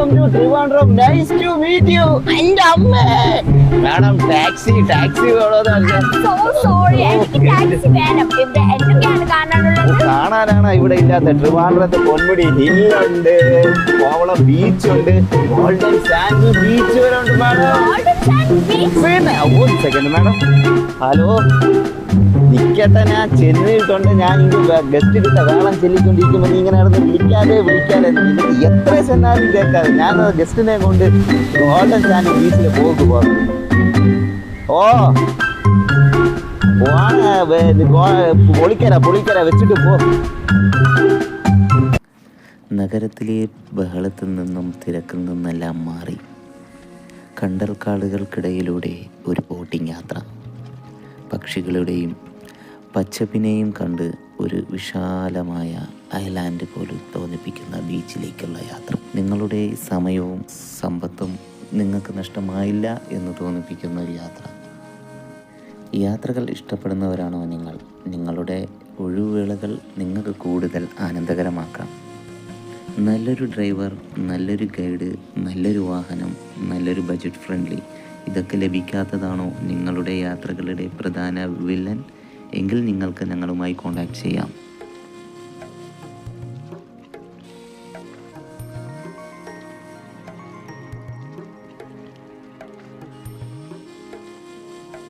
Welcome to Trivandrum. Nice to meet you. എൻ്റെ അമ്മേ madam taxi കാണാനാണ് ഇവിടെ ഇല്ലാത്ത. ട്രിവാൻഡ്രത്ത് പൊന്മുടി ഹില്ലുണ്ട്, കോവളം ബീച്ചുണ്ട്, ഗോൾഡൻ സാൻഡ് ബീച്ച് വരെ ഉണ്ട് മാഡം. പിന്നെ ഒരു സെക്കൻഡ് മാഡം, ഹലോ നിക്കട്ടെ, ഞാൻ ചെന്നിട്ടുണ്ട്. ഞാൻ ഗസ്റ്റ് കിട്ട വേളം ചെല്ലിക്കൊണ്ടിരിക്കുമ്പോൾ നീ ഇങ്ങനെ നടന്ന് വിളിക്കാതെ എത്ര ചെന്നാലും കേൾക്കാതെ ഞാൻ ഗസ്റ്റിനെ കൊണ്ട് ഗോൾഡൻ സാൻഡ് ബീച്ചിൽ പോകുക. ഓ പൊളിക്കര വെച്ചിട്ട് പോ. നഗരത്തിലെ ബഹളത്തിൽ നിന്നും തിരക്കിൽ നിന്നെല്ലാം മാറി കണ്ടൽക്കാടുകൾക്കിടയിലൂടെ ഒരു ബോട്ടിംഗ് യാത്ര. പക്ഷികളുടെയും പച്ചപ്പിനെയും കണ്ട് ഒരു വിശാലമായ ഐലാൻഡ് പോലും തോന്നിപ്പിക്കുന്ന ബീച്ചിലേക്കുള്ള യാത്ര. നിങ്ങളുടെ സമയവും സമ്പത്തും നിങ്ങൾക്ക് നഷ്ടമായില്ല എന്ന് തോന്നിപ്പിക്കുന്ന ഒരു യാത്ര. യാത്രകൾ ഇഷ്ടപ്പെടുന്നവരാണോ നിങ്ങൾ? നിങ്ങളുടെ ഒഴിവുവേളകൾ നിങ്ങൾക്ക് കൂടുതൽ ആനന്ദകരമാക്കാം. നല്ലൊരു ഡ്രൈവർ, നല്ലൊരു ഗൈഡ്, നല്ലൊരു വാഹനം, നല്ലൊരു ബഡ്ജറ്റ് ഫ്രണ്ട്ലി, ഇതൊക്കെ ലഭിക്കാത്തതാണോ നിങ്ങളുടെ യാത്രകളുടെ പ്രധാന വില്ലൻ? എങ്കിൽ നിങ്ങൾക്ക് ഞങ്ങളുമായി കോൺടാക്റ്റ് ചെയ്യാം.